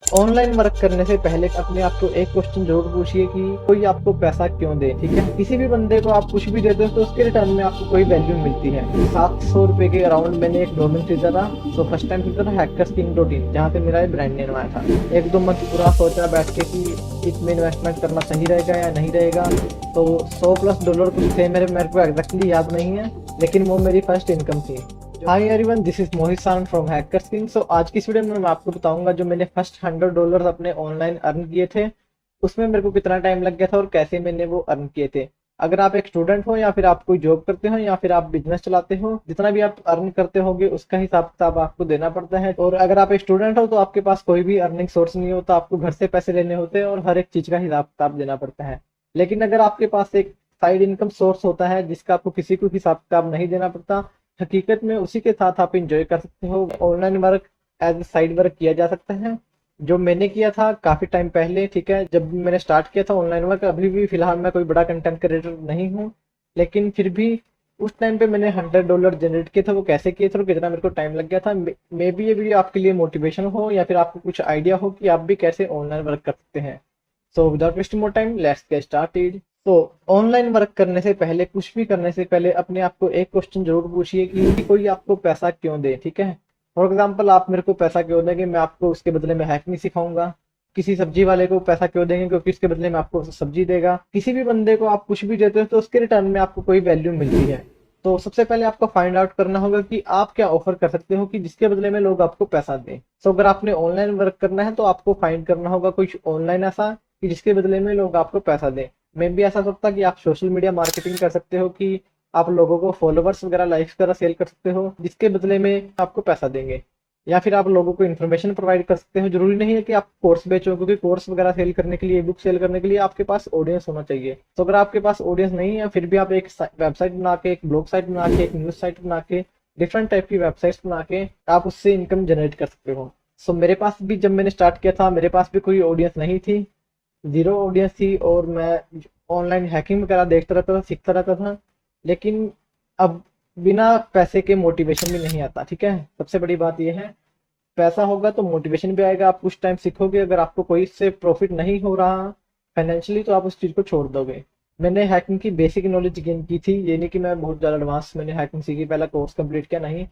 Online work करने से पहले अपने आप को एक क्वेश्चन जरूर पूछिए कि कोई आपको पैसा क्यों दे। ठीक है, किसी भी बंदे को आप कुछ भी देते हो तो उसके रिटर्न में आपको कोई वैल्यू मिलती है। 700 रुपए के अराउंड मैंने एक डोमेन खरीदा था। तो फर्स्ट टाइम खरीदा था hackerskiing.in, जहाँ से मेरा ब्रांड नेम आया था। 1-2 मंथ पूरा सोचा बैठ के कि इसमें इन्वेस्टमेंट करना सही रहेगा या नहीं रहेगा। तो $100+ कुछ थे मेरे को एग्जैक्टली याद नहीं है, लेकिन वो मेरी फर्स्ट इनकम थी। Hi everyone, this is Mohit Saran from HackersKing. So आज की इस वीडियो में मैं आपको बताऊंगा जो मैंने फर्स्ट $100 अपने ऑनलाइन अर्न किए थे, उसमें मेरे को कितना टाइम लग गया था और कैसे मैंने वो अर्न किए थे। अगर आप एक स्टूडेंट हो या फिर आप कोई जॉब करते हो या फिर आप बिजनेस चलाते हो, जितना भी आप अर्न करते होगे उसका हिसाब किताब आपको देना पड़ता है। और अगर आप एक स्टूडेंट हो तो आपके पास कोई भी अर्निंग सोर्स नहीं होता, आपको घर से पैसे लेने होते हैं और हर एक चीज का हिसाब किताब देना पड़ता है। लेकिन अगर आपके पास एक साइड इनकम सोर्स होता है जिसका आपको किसी को हिसाब किताब नहीं देना पड़ता, हकीकत में उसी के साथ आप इंजॉय कर सकते हो। Online work as side work किया जा सकता है, जो मैंने किया था काफी टाइम पहले। ठीक है, जब मैंने स्टार्ट किया था ऑनलाइन वर्क, अभी भी फिलहाल मैं कोई बड़ा कंटेंट क्रिएटर नहीं हूँ, लेकिन फिर भी उस टाइम पे मैंने $100 जनरेट किए थे। वो कैसे किए थे और कितना मेरे को टाइम लग गया था, मे बी ये वीडियो आपके लिए मोटिवेशन हो या फिर आपको कुछ आइडिया हो कि आप भी कैसे ऑनलाइन वर्क कर सकते हैं। So without wasting more time, let's get started. तो ऑनलाइन वर्क करने से पहले, कुछ भी करने से पहले अपने आप को एक क्वेश्चन जरूर पूछिए कि कोई आपको पैसा क्यों दे। ठीक है, फॉर एग्जाम्पल आप मेरे को पैसा क्यों देंगे, मैं आपको उसके बदले में हैक नहीं सिखाऊंगा। किसी सब्जी वाले को पैसा क्यों देंगे, क्योंकि उसके बदले में आपको सब्जी देगा। किसी भी बंदे को आप कुछ भी देते हो तो उसके रिटर्न में आपको कोई वैल्यू मिलती है। तो सबसे पहले आपको फाइंड आउट करना होगा कि आप क्या ऑफर कर सकते हो कि जिसके बदले में लोग आपको पैसा दें। तो अगर आपने ऑनलाइन वर्क करना है तो आपको फाइंड करना होगा कुछ ऑनलाइन ऐसा कि जिसके बदले में लोग आपको पैसा दें। मे भी ऐसा सकता कि आप सोशल मीडिया मार्केटिंग कर सकते हो कि आप लोगों को फॉलोवर्स वगैरह, लाइक्स वगैरह सेल कर सकते हो जिसके बदले में आपको पैसा देंगे। या फिर आप लोगों को इन्फॉर्मेशन प्रोवाइड कर सकते हो। जरूरी नहीं है कि आप कोर्स बेचो, क्योंकि कोर्स वगैरह सेल करने के लिए, बुक सेल करने के लिए आपके पास ऑडियंस होना चाहिए। तो अगर आपके पास ऑडियंस नहीं है, फिर भी आप एक वेबसाइट बना के, एक ब्लॉग साइट बना के, एक न्यूज साइट बना के, डिफरेंट टाइप की वेबसाइट्स बना के आप उससे इनकम जनरेट कर सकते हो। सो मेरे पास भी जब मैंने स्टार्ट किया था, मेरे पास भी कोई ऑडियंस नहीं थी, जीरो ऑडियंस थी, और मैं ऑनलाइन हैकिंग वगैरह देखता रहता था, सीखता रहता था। लेकिन अब बिना पैसे के मोटिवेशन भी नहीं आता। ठीक है, सबसे बड़ी बात यह है, पैसा होगा तो मोटिवेशन भी आएगा। आप कुछ टाइम सीखोगे, अगर आपको कोई इससे प्रॉफिट नहीं हो रहा फाइनेंशियली तो आप उस चीज़ को छोड़ दोगे। मैंने हैकिंग की बेसिक नॉलेज गेन की थी, ये नहीं कि मैं बहुत ज़्यादा एडवांस मैंने हैकिंग सीखी, पहला कोर्स कंप्लीट किया, नहीं।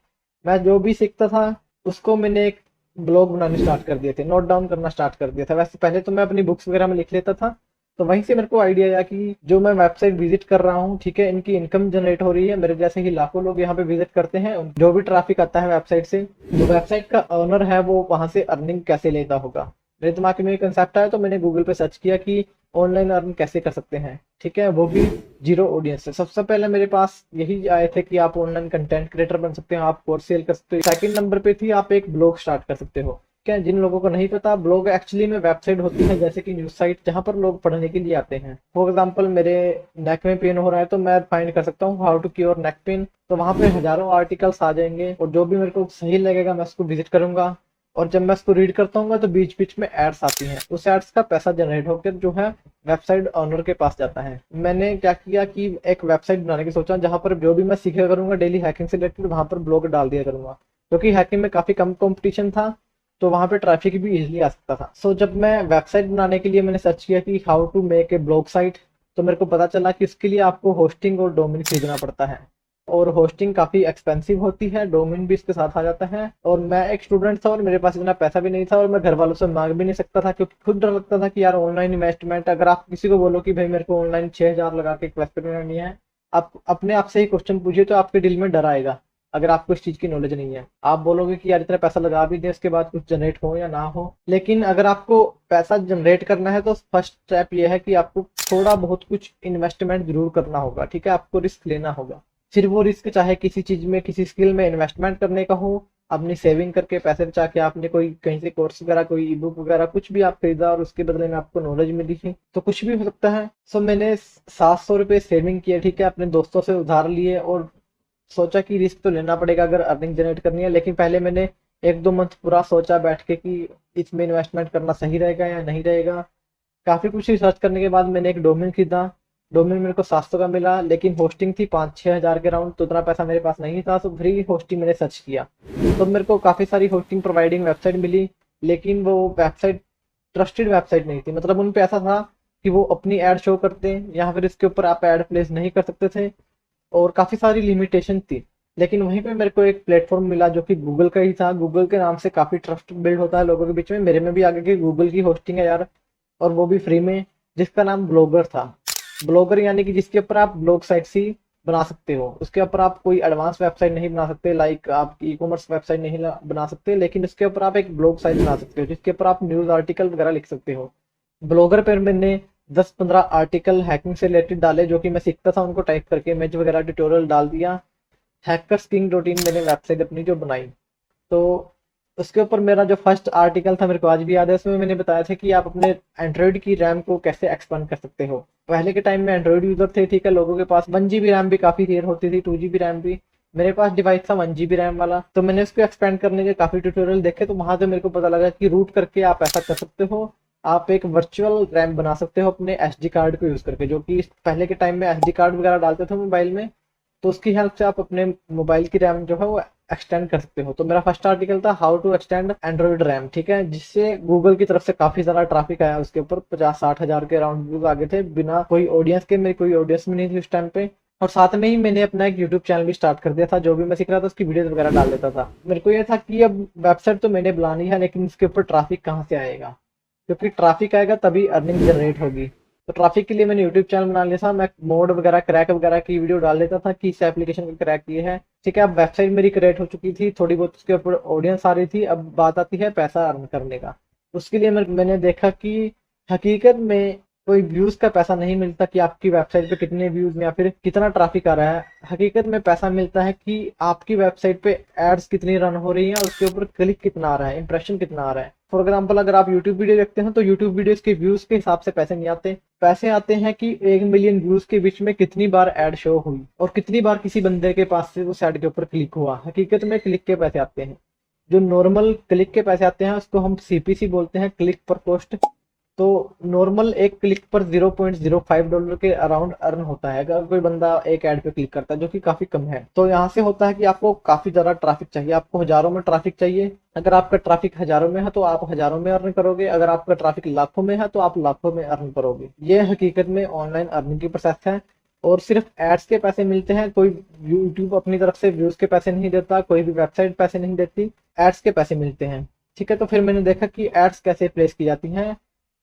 मैं जो भी सीखता था उसको मैंने एक ब्लॉग बनाने स्टार्ट कर दिए थे, नोट डाउन करना स्टार्ट कर दिया था। वैसे पहले तो मैं अपनी बुक्स वगैरह में लिख लेता था, तो वहीं से मेरे को आइडिया आया कि जो मैं वेबसाइट विजिट कर रहा हूँ, ठीक है, इनकी इनकम जनरेट हो रही है। मेरे जैसे ही लाखों लोग यहाँ पे विजिट करते हैं, जो भी ट्रैफिक आता है वेबसाइट से, जो वेबसाइट का ओनर है वो वहां से अर्निंग कैसे लेता होगा। मेरे दिमाग में कंसेप्ट आया तो मैंने गूगल पे सर्च किया कि ऑनलाइन अर्न कैसे कर सकते हैं। ठीक है, वो भी जीरो ऑडियंस से। सबसे पहले मेरे पास यही आए थे कि आप ऑनलाइन कंटेंट क्रिएटर बन सकते हो, आप कोर्स सेल कर सकते हो। सेकंड नंबर पे थी आप एक ब्लॉग स्टार्ट कर सकते हो। क्या, जिन लोगों को नहीं पता, ब्लॉग एक्चुअली में वेबसाइट होती है जैसे कि न्यूज साइट, जहां पर लोग पढ़ने के लिए आते हैं। फॉर एग्जांपल मेरे नेक में पेन हो रहा है तो मैं फाइंड कर सकता हूँ how to cure neck pain, तो वहां पे हजारों आर्टिकल्स आ जाएंगे और जो भी मेरे को सही लगेगा मैं उसको विजिट करूंगा। और जब मैं इसको रीड करता हूँ तो बीच बीच में एड्स आती हैं, उस एड्स का पैसा जनरेट होकर जो है वेबसाइट ओनर के पास जाता है। मैंने क्या किया कि एक वेबसाइट बनाने की सोचा जहां पर जो भी मैं सीखा करूंगा डेली हैकिंग से रिलेटेड, वहां पर ब्लॉग डाल दिया करूंगा, क्योंकि हैकिंग में काफी कम कंपटीशन था, तो वहां पे ट्रैफिक भी इजीली आ सकता था। सो जब मैं वेबसाइट बनाने के लिए मैंने सर्च किया कि how to make a blog site, तो मेरे को पता चला कि उसके लिए आपको होस्टिंग और डोमेन खरीदना पड़ता है, और होस्टिंग काफी एक्सपेंसिव होती है, डोमेन भी इसके साथ आ जाता है। और मैं एक स्टूडेंट था और मेरे पास इतना पैसा भी नहीं था, और मैं घर वालों से मांग भी नहीं सकता था, क्योंकि खुद डर लगता था कि यार ऑनलाइन इन्वेस्टमेंट, अगर आप किसी को बोलो कि भाई मेरे को ऑनलाइन 6,000 लगा के इन्वेस्टमेंट करनी है, आप अपने आप से ही क्वेश्चन पूछिए तो आपके दिल में डर आएगा। अगर आपको इस चीज की नॉलेज नहीं है, आप बोलोगे कि यार इतना पैसा लगा भी दे, उसके बाद कुछ जनरेट हो या ना हो। लेकिन अगर आपको पैसा जनरेट करना है तो फर्स्ट स्टेप ये है कि आपको थोड़ा बहुत कुछ इन्वेस्टमेंट जरूर करना होगा। ठीक है, आपको रिस्क लेना होगा। फिर वो रिस्क चाहे किसी चीज में, किसी स्किल में इन्वेस्टमेंट करने का हो, अपनी सेविंग करके पैसे बचा के आपने कोई कहीं से कोर्स वगैरह, कोई ई बुक वगैरह कुछ भी आप खरीदा और उसके बदले में आपको नॉलेज मिली थी, तो कुछ भी हो सकता है। सो मैंने 700 रुपये सेविंग किए, ठीक है, अपने दोस्तों से उधार लिए, और सोचा कि रिस्क तो लेना पड़ेगा अगर अर्निंग जनरेट करनी है। लेकिन पहले मैंने 1-2 मंथ पूरा सोचा बैठ के कि इसमें इन्वेस्टमेंट करना सही रहेगा या नहीं रहेगा। काफी कुछ रिसर्च करने के बाद मैंने एक डोमेन खरीदा। डोमेन मेरे को 700 का मिला, लेकिन होस्टिंग थी 5-6 हज़ार के राउंड, तो उतना पैसा मेरे पास नहीं था। तो फ्री होस्टिंग मैंने सर्च किया, तो मेरे को काफी सारी होस्टिंग प्रोवाइडिंग वेबसाइट मिली, लेकिन वो वेबसाइट ट्रस्टेड वेबसाइट नहीं थी। मतलब उन पे ऐसा था कि वो अपनी ऐड शो करते हैं या फिर इसके ऊपर आप ऐड प्लेस नहीं कर सकते थे, और काफ़ी सारी लिमिटेशन थी। लेकिन वहीं पे मेरे को एक प्लेटफॉर्म मिला जो कि गूगल का ही था। गूगल के नाम से काफ़ी ट्रस्ट बिल्ड होता है लोगों के बीच में, मेरे में भी आगे कि गूगल की होस्टिंग है यार, और वो भी फ्री में, जिसका नाम ब्लॉगर था। ब्लॉगर यानी कि जिसके ऊपर आप ब्लॉग साइट्स ही बना सकते हो, उसके ऊपर आप कोई एडवांस वेबसाइट नहीं बना सकते, लाइक आप ई कॉमर्स वेबसाइट नहीं बना सकते, लेकिन उसके ऊपर आप एक ब्लॉग साइट बना सकते हो जिसके ऊपर आप न्यूज़ आर्टिकल वगैरह लिख सकते हो। ब्लॉगर पर मैंने 10-15 आर्टिकल हैकिंग से रिलेटेड डाले, जो कि मैं सीखता था उनको टाइप करके, इमेज वगैरह ट्यूटोरियल डाल दिया। हैकर्स किंग डॉट इन मैंने वेबसाइट अपनी जो बनाई, तो उसके ऊपर मेरा जो फर्स्ट आर्टिकल था मेरे को आज भी याद है। उसमें मैंने बताया था कि आप अपने एंड्रॉइड की रैम को कैसे एक्सपांड कर सकते हो। पहले के टाइम में एंड्रॉइड यूजर थे, ठीक है, लोगों के पास 1 GB रैम भी काफ़ी देर होती थी, 2 GB रैम भी। मेरे पास डिवाइस था 1 GB रैम वाला, तो मैंने उसको एक्सपेंड करने के काफ़ी ट्यूटोरियल देखे, तो वहां से मेरे को पता लगा कि रूट करके आप ऐसा कर सकते हो। आप एक वर्चुअल रैम बना सकते हो अपने SD कार्ड को यूज़ करके, जो कि पहले के टाइम में SD कार्ड वगैरह डालते थे मोबाइल में, तो उसकी हेल्प से आप अपने मोबाइल की रैम जो है वो एक्सटेंड कर सकते हो। तो मेरा फर्स्ट आर्टिकल था how to extend Android RAM, ठीक है, जिससे गूगल की तरफ से काफी सारा ट्रैफिक आया, उसके ऊपर 50-60 हजार के अराउंड व्यूज आगे थे, बिना कोई ऑडियंस के। मेरी कोई ऑडियंस भी नहीं थी उस टाइम पे। और साथ में ही मैंने अपना एक यूट्यूब चैनल भी स्टार्ट कर दिया था, जो भी मैं सीख रहा था उसकी वीडियोस वगैरह डाल देता था। मेरे को ये था कि अब वेबसाइट तो मैंने बनानी है, लेकिन इसके ऊपर ट्रैफिक कहाँ से आएगा, क्योंकि ट्रैफिक आएगा तभी अर्निंग जनरेट होगी। तो ट्रैफिक के लिए मैंने यूट्यूब चैनल बना लिया था। मैं मोड वगैरह क्रैक वगैरह की वीडियो डाल देता था कि इस एप्लीकेशन को क्रैक किए है, ठीक है। अब वेबसाइट मेरी क्रिएट हो चुकी थी, थोड़ी बहुत उसके ऊपर ऑडियंस आ रही थी। अब बात आती है पैसा अर्न करने का। उसके लिए मैंने देखा कि हकीकत में कोई व्यूज का पैसा नहीं मिलता कि आपकी वेबसाइट पे कितने व्यूज या फिर कितना ट्रैफिक आ रहा है। हकीकत में पैसा मिलता है कि आपकी वेबसाइट पे एड्स कितनी रन हो रही हैं, उसके ऊपर क्लिक कितना आ रहा है, इंप्रेशन कितना आ रहा है। फॉर एग्जाम्पल, अगर आप यूट्यूब वीडियो देखते हैं तो यूट्यूब वीडियोस के व्यूज के हिसाब से पैसे नहीं आते। पैसे आते हैं कि 1 मिलियन व्यूज के बीच में कितनी बार एड शो हुई और कितनी बार किसी बंदे के पास से उस एड के ऊपर क्लिक हुआ। हकीकत में क्लिक के पैसे आते हैं। जो नॉर्मल क्लिक के पैसे आते हैं उसको हम CPC बोलते हैं, क्लिक पर पोस्ट। तो नॉर्मल एक क्लिक पर $0.05 के अराउंड अर्न होता है अगर कोई बंदा एक ऐड पे क्लिक करता है, जो कि काफी कम है। तो यहाँ से होता है कि आपको काफी ज्यादा ट्रैफिक चाहिए, आपको हजारों में ट्रैफिक चाहिए। अगर आपका ट्रैफिक हजारों में है तो आप हजारों में अर्न करोगे, अगर आपका ट्रैफिक लाखों में है तो आप लाखों में अर्न करोगे। ये हकीकत में ऑनलाइन अर्निंग की प्रोसेस है। और सिर्फ एड्स के पैसे मिलते हैं, कोई यूट्यूब अपनी तरफ से व्यूज के पैसे नहीं देता, कोई भी वेबसाइट पैसे नहीं देती, एड्स के पैसे मिलते हैं, ठीक है। तो फिर मैंने देखा कि एड्स कैसे प्लेस की जाती हैं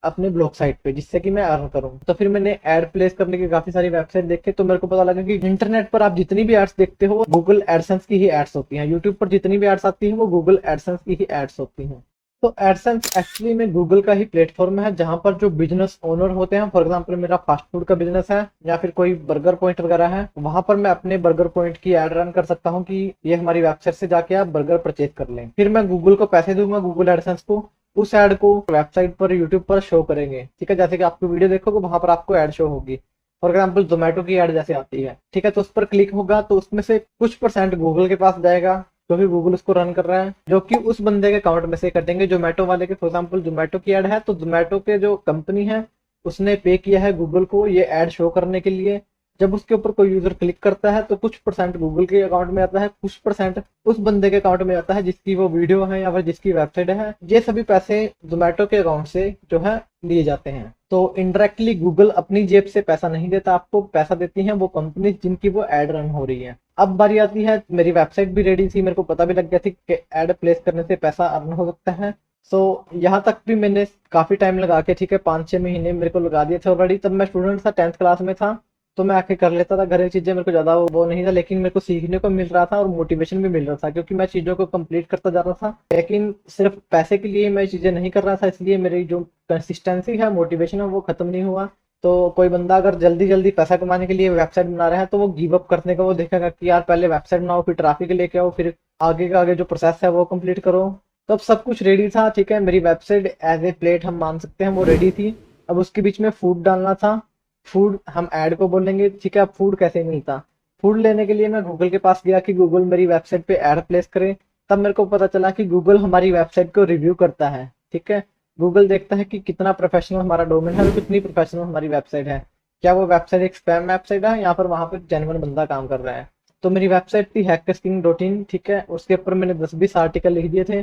अपने ब्लॉग साइट पे, जिससे कि मैं अर्न करूं। तो फिर मैंने ऐड प्लेस करने की काफी सारी वेबसाइट देखे, तो मेरे को पता लगा कि इंटरनेट पर आप जितनी भी एड्स देखते हो वो गूगल एडसेंस की ही एड्स होती हैं। यूट्यूब पर जितनी भी एड्स आती हैं वो गूगल एडसेंस की ही एड्स होती हैं। तो एडसेंस एक्चुअली में गूगल का ही प्लेटफॉर्म है, जहां पर जो बिजनेस ओनर होते हैं, फॉर एग्जांपल मेरा फास्ट फूड का बिजनेस है या फिर कोई बर्गर पॉइंट वगैरह है, वहां पर मैं अपने बर्गर पॉइंट की एड रन कर सकता हूं कि ये हमारी वेबसाइट से जाके आप बर्गर परचेज कर लें। फिर मैं गूगल को पैसे दूंगा, गूगल एडसेंस को, उस ऐड को वेबसाइट पर यूट्यूब पर शो करेंगे, ठीक है। जैसे कि आपकी वीडियो देखोगे वहां पर आपको ऐड शो होगी। फॉर एग्जाम्पल जोमेटो की ऐड जैसे आती है, ठीक है, तो उस पर क्लिक होगा तो उसमें से कुछ % गूगल के पास जाएगा, क्योंकि गूगल उसको रन कर रहा है, जो कि उस बंदे के अकाउंट में से कर देंगे, जोमेटो वाले के। फॉर एग्जाम्पल जोमेटो की ऐड है तो जोमेटो के जो कंपनी है उसने पे किया है गूगल को ये ऐड शो करने के लिए। जब उसके ऊपर कोई यूजर क्लिक करता है तो कुछ % गूगल के अकाउंट में आता है, कुछ % उस बंदे के अकाउंट में आता है जिसकी वो वीडियो है या फिर जिसकी वेबसाइट है। ये सभी पैसे जोमेटो के अकाउंट से जो है लिए जाते हैं। तो इनडायरेक्टली गूगल अपनी जेब से पैसा नहीं देता आपको, पैसा देती हैं वो कंपनी जिनकी वो एड रन हो रही है। अब बारी आती है, मेरी वेबसाइट भी रेडी थी, मेरे को पता भी लग गया थी कि एड प्लेस करने से पैसा अर्न हो सकता है। सो यहाँ तक भी मैंने काफी टाइम लगा के, ठीक है, 5-6 महीने मेरे को लगा दिए थे ऑलरेडी। तब मैं स्टूडेंट था, 10th क्लास में था, तो मैं आके कर लेता था। घर की चीजें मेरे को ज्यादा वो नहीं था, लेकिन मेरे को सीखने को मिल रहा था और मोटिवेशन भी मिल रहा था, क्योंकि मैं चीजों को कंप्लीट करता जा रहा था। लेकिन सिर्फ पैसे के लिए मैं चीजें नहीं कर रहा था, इसलिए मेरी जो कंसिस्टेंसी है, मोटिवेशन है, वो खत्म नहीं हुआ। तो कोई बंदा अगर जल्दी जल्दी पैसा कमाने के लिए वेबसाइट बना रहा है तो वो गिव अप करने का वो देखेगा कि यार पहले वेबसाइट बनाओ, फिर ट्रैफिक लेके आओ, फिर आगे का आगे जो प्रोसेस है वो कंप्लीट करो। तो अब सब कुछ रेडी था, ठीक है, मेरी वेबसाइट एज ए प्लेट हम मान सकते हैं वो रेडी थी। अब उसके बीच में फूड डालना था। फूड हम ऐड को बोलेंगे, ठीक है। अब फूड कैसे मिलता, फूड लेने के लिए मैं गूगल के पास गया कि गूगल मेरी वेबसाइट पे ऐड प्लेस करे। तब मेरे को पता चला कि गूगल हमारी वेबसाइट को रिव्यू करता है, ठीक है। गूगल देखता है कि कितना प्रोफेशनल हमारा डोमेन है और कितनी प्रोफेशनल हमारी वेबसाइट है, क्या वो वेबसाइट एक स्पैम वेबसाइट है या फिर वहां पर जेन्युइन बंदा काम कर रहा है। तो मेरी वेबसाइट थी hackersking.in, ठीक है, उसके ऊपर मैंने 10-20 आर्टिकल लिख दिए थे।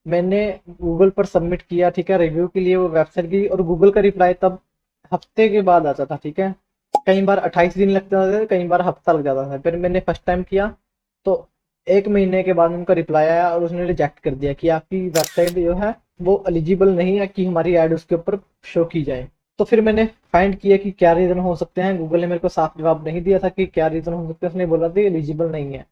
मैंने गूगल पर सबमिट किया, ठीक है, रिव्यू के लिए वो वेबसाइट की, और गूगल का रिप्लाई तब हफ्ते के बाद आता था, ठीक है। कई बार 28 दिन लग जाते थे, कई बार हफ्ता लग जाता था। फिर मैंने फर्स्ट टाइम किया तो 1 महीने के बाद उनका रिप्लाई आया और उसने रिजेक्ट कर दिया कि आपकी वेबसाइट जो है वो एलिजिबल नहीं है कि हमारी ऐड उसके ऊपर शो की जाए। तो फिर मैंने फाइंड किया कि क्या रीज़न हो सकते हैं। गूगल ने मेरे को साफ जवाब नहीं दिया था कि क्या रीज़न हो सकते हैं, उसने बोला था एलिजिबल नहीं है।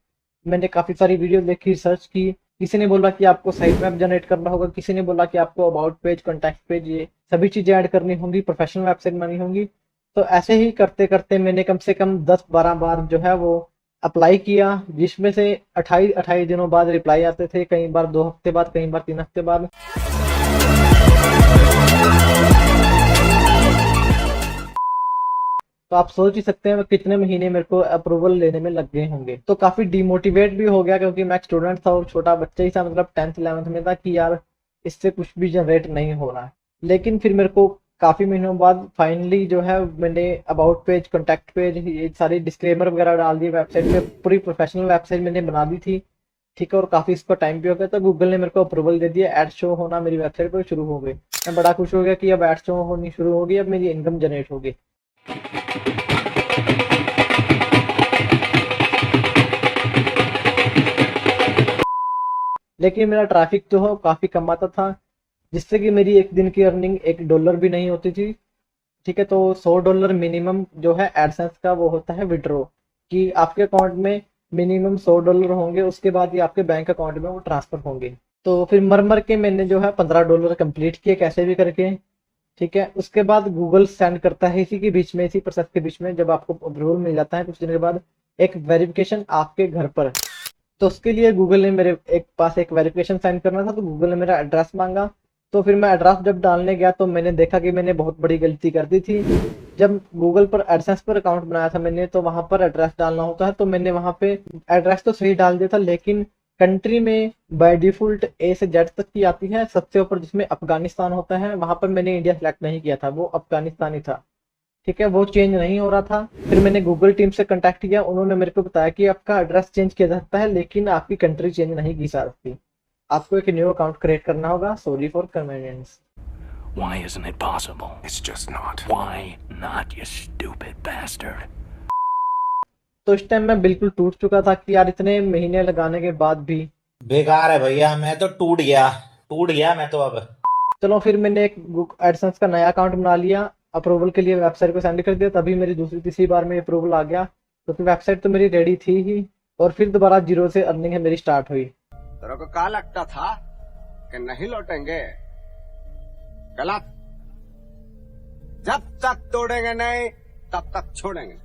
मैंने काफ़ी सारी वीडियो देखी, सर्च की। किसी ने बोला कि आपको साइट मैप जनरेट करना होगा, किसी ने बोला कि आपको अबाउट पेज, कॉन्टैक्ट पेज, ये सभी चीज़ें ऐड करनी होंगी, प्रोफेशनल वेबसाइट बनानी होंगी। तो ऐसे ही करते करते मैंने कम से कम 10-12 बार जो है वो अप्लाई किया, जिसमें से 28-28 दिनों बाद रिप्लाई आते थे, कई बार 2 हफ्ते बाद, कई बार 3 हफ्ते बाद। तो आप सोच ही सकते हैं कितने महीने मेरे को अप्रूवल लेने में लग गए होंगे। तो काफी डिमोटिवेट भी हो गया, क्योंकि मैं एक स्टूडेंट था और छोटा बच्चा ही था, मतलब 10th 11th में था, कि यार इससे कुछ भी जनरेट नहीं हो रहा है। लेकिन फिर मेरे को काफी महीनों बाद फाइनली जो है मैंने अबाउट पेज, कॉन्टैक्ट पेज, ये सारी डिस्क्लेमर वगैरह डाल दिए वेबसाइट पे, पूरी प्रोफेशनल वेबसाइट मैंने बना दी थी, ठीक है। और काफी इसका टाइम भी हो गया, तो गूगल ने मेरे को अप्रूवल दे दिया, एड शो होना मेरी वेबसाइट पर शुरू हो गई। मैं बड़ा खुश हो गया कि अब एड शो होनी शुरू होगी, अब मेरी इनकम जनरेट होगी। लेकिन मेरा ट्रैफिक जो है काफी कम आता था, जिससे कि मेरी एक दिन की अर्निंग $1 भी नहीं होती थी, ठीक है। तो $100 मिनिमम जो है एडसेंस का वो होता है विड्रॉ, कि आपके अकाउंट में मिनिमम $100 होंगे, उसके बाद ही आपके बैंक अकाउंट में वो ट्रांसफर होंगे। तो फिर मर मर के मैंने जो है $15 कंप्लीट किए कैसे भी करके, ठीक है। उसके बाद गूगल सेंड करता है इसी के बीच में, इसी प्रोसेस के बीच में, जब आपको अप्रूवल मिल जाता है कुछ दिन के बाद, एक वेरिफिकेशन आपके घर पर। तो उसके लिए गूगल ने मेरे एक पास एक वेरिफिकेशन साइन करना था, तो गूगल ने मेरा एड्रेस मांगा। तो फिर मैं एड्रेस जब डालने गया तो मैंने देखा कि मैंने बहुत बड़ी गलती कर दी थी। जब गूगल पर एडसेंस पर अकाउंट बनाया था मैंने, तो वहां पर एड्रेस डालना होता है, तो मैंने वहां पे एड्रेस तो सही डाल दिया था, लेकिन कंट्री में बाय डिफॉल्ट ए से जेड तक की आती है, सबसे ऊपर जिसमें अफगानिस्तान होता है, वहां पर मैंने इंडिया सेलेक्ट नहीं किया था, वो अफगानिस्तान ही था, ठीक है। वो चेंज नहीं हो रहा था। फिर मैंने गूगल टीम से कांटेक्ट किया, उन्होंने मेरे को बताया कि आपका एड्रेस चेंज किया जा सकता है, लेकिन आपकी कंट्री चेंज नहीं की जा सकती, आपको एक न्यू अकाउंट क्रिएट करना होगा, sorry for convenience. Why isn't it possible? It's just not. Why not, you stupid bastard? तो इस टाइम मैं बिल्कुल टूट चुका था कि यार इतने महीने लगाने के बाद भी। बेकार है भैया, मैं तो टूट गया मैं तो अब। चलो फिर मैंने एक एडसेंस का नया अकाउंट बना लिया, अप्रूवल के लिए वेबसाइट को सेंड कर दिया, तभी मेरी दूसरी तीसरी बार में अप्रूवल आ गया, क्योंकि वेबसाइट तो मेरी रेडी थी ही। और फिर दोबारा जीरो से अर्निंग है मेरी स्टार्ट हुई। तेरे को क्या लगता था कि नहीं लौटेंगे? गलत। जब तक तोड़ेंगे नहीं तब तक छोड़ेंगे।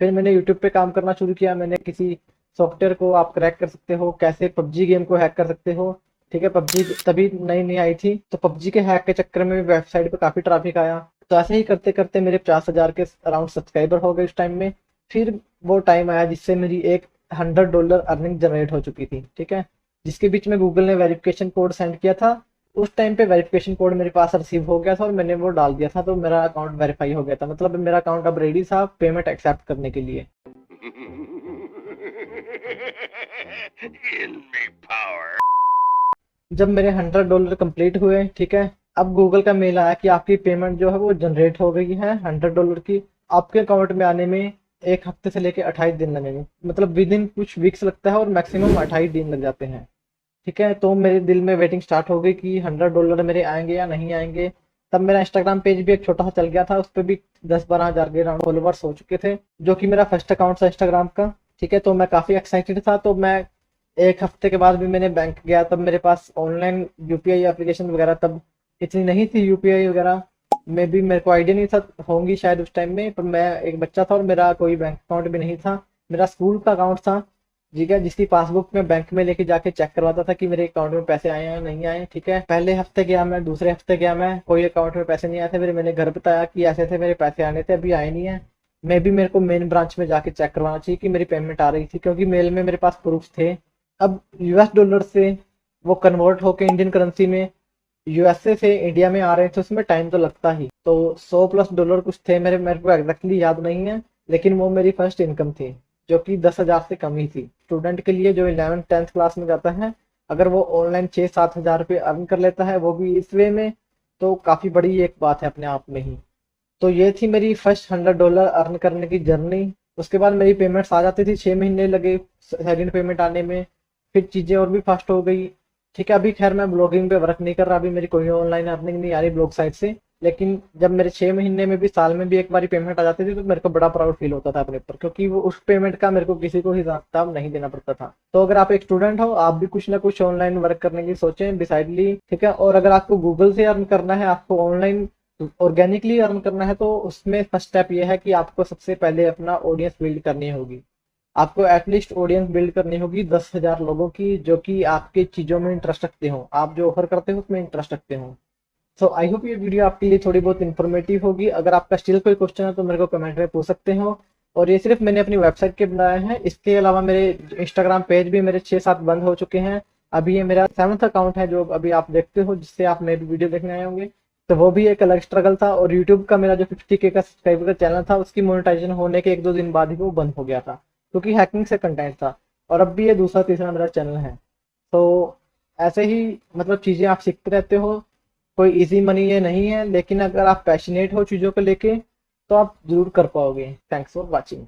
फिर मैंने यूट्यूब पे काम करना शुरू किया। मैंने किसी सॉफ्टवेयर को आप क्रैक कर सकते हो, कैसे पबजी गेम को हैक कर सकते हो, ठीक है। पबजी तभी नई नई आई थी, तो पबजी के हैक के चक्कर में वेबसाइट पे काफी ट्रैफिक आया। तो ऐसे ही करते करते मेरे 50,000 के अराउंड सब्सक्राइबर हो गए उस टाइम में। फिर वो टाइम आया जिससे मेरी एक $100 अर्निंग जनरेट हो चुकी थी, ठीक है। जिसके बीच में गूगल ने वेरिफिकेशन कोड सेंड किया था। उस टाइम पे वेरिफिकेशन कोड मेरे पास रिसीव हो गया था और मैंने वो डाल दिया था, तो मेरा अकाउंट वेरीफाई हो गया था, मतलब मेरा अकाउंट अब रेडी था पेमेंट एक्सेप्ट करने के लिए। जब मेरे $100 कंप्लीट हुए, ठीक है, अब गूगल का मेल आया कि आपकी पेमेंट जो है वो जनरेट हो गई है $100 की। आपके अकाउंट में आने में 1 हफ्ते से लेके 28 दिन लगेंगे, मतलब विद इन कुछ वीक्स लगता है और मैक्सिमम 28 दिन लग जाते हैं, ठीक है। तो मेरे दिल में वेटिंग स्टार्ट हो गई कि $100 मेरे आएंगे या नहीं आएंगे। तब मेरा इंस्टाग्राम पेज भी एक छोटा सा चल गया था, उस पर भी 10-12 हज़ार के राउंड फॉलोवर्स हो चुके थे, जो कि मेरा फर्स्ट अकाउंट था इंस्टाग्राम का, ठीक है। तो मैं काफ़ी एक्साइटेड था। तो मैं 1 हफ्ते के बाद भी मैंने बैंक गया, तब मेरे पास ऑनलाइन यूपीआई एप्लीकेशन वगैरह तब इतनी नहीं थी, यूपीआई वगैरह में भी मेरे को आइडिया नहीं था, होंगी शायद उस टाइम में, पर मैं एक बच्चा था और मेरा कोई बैंक अकाउंट भी नहीं था। मेरा स्कूल का अकाउंट था, ठीक है, जिसकी पासबुक मैं बैंक में लेके जाके चेक करवाता था कि मेरे अकाउंट में पैसे आए हैं नहीं आए, ठीक है। पहले हफ्ते गया मैं, दूसरे हफ्ते गया मैं, कोई अकाउंट में पैसे नहीं आए थे। फिर मैंने घर बताया कि ऐसे थे मेरे पैसे आने थे, अभी आए नहीं है। मेरे को मेन ब्रांच में जाके चेक करवाना चाहिए कि मेरी पेमेंट आ रही थी, क्योंकि मेल में मेरे पास प्रूफ थे। अब यूएस डॉलर से वो कन्वर्ट होके इंडियन करेंसी में यूएसए से इंडिया में आ रहे थे, उसमें टाइम तो लगता ही। तो $100+ कुछ थे मेरे को एग्जैक्टली याद नहीं है, लेकिन वो मेरी फर्स्ट इनकम थी, जो कि 10,000 से कम ही थी। स्टूडेंट के लिए जो 11th 10th क्लास में जाता है अगर वो ऑनलाइन 6-7 हज़ार रुपये अर्न कर लेता है, वो भी इस वे में, तो काफ़ी बड़ी एक बात है अपने आप में ही। तो ये थी मेरी फर्स्ट $100 अर्न करने की जर्नी। उसके बाद मेरी पेमेंट्स आ जाती थी, 6 महीने लगे सेकंड पेमेंट आने में, फिर चीज़ें और भी फास्ट हो गई। ठीक है, अभी खैर मैं ब्लॉगिंग पे वर्क नहीं कर रहा, अभी मेरी कोई ऑनलाइन अर्निंग नहीं आ रही ब्लॉग साइट से। लेकिन जब मेरे 6 महीने में भी, साल में भी एक बारी पेमेंट आ जाती थी, तो मेरे को बड़ा प्राउड फील होता था अपने ऊपर, क्योंकि वो उस पेमेंट का मेरे को किसी को हिसाब किताब नहीं देना पड़ता था। तो अगर आप एक स्टूडेंट हो, आप भी कुछ ना कुछ ऑनलाइन वर्क करने की सोचें डिसाइडली, ठीक है। और अगर आपको गूगल से अर्न करना है, आपको ऑनलाइन ऑर्गेनिकली अर्न करना है, तो उसमें फर्स्ट स्टेप ये है कि आपको सबसे पहले अपना ऑडियंस बिल्ड करनी होगी। आपको एटलीस्ट ऑडियंस बिल्ड करनी होगी 10,000 लोगों की, जो कि आपके चीज़ों में इंटरेस्ट रखते हो, आप जो ऑफर करते हो उसमें इंटरेस्ट रखते हो। सो आई होप ये वीडियो आपके लिए थोड़ी बहुत इन्फॉर्मेटिव होगी। अगर आपका स्टिल कोई क्वेश्चन है तो मेरे को कमेंट में पूछ सकते हो। और ये सिर्फ मैंने अपनी वेबसाइट के बनाए हैं, इसके अलावा मेरे इंस्टाग्राम पेज भी मेरे 6-7 बंद हो चुके हैं। अभी ये मेरा 7th अकाउंट है जो अभी आप देखते हो, जिससे आप मेरी वीडियो देखने आए होंगे। तो वो भी एक अलग स्ट्रगल था। और यूट्यूब का मेरा जो 50K का सब्सक्राइबर का चैनल था, उसकी मोनेटाइजेशन होने के 1-2 दिन बाद ही वो बंद हो गया था, क्योंकि हैकिंग से कंटेंट था। और अब भी ये दूसरा तीसरा मेरा चैनल है। तो ऐसे ही मतलब चीज़ें आप सीखते रहते हो। कोई इजी मनी ये नहीं है, लेकिन अगर आप पैशनेट हो चीज़ों को लेके, तो आप जरूर कर पाओगे। Thanks for watching.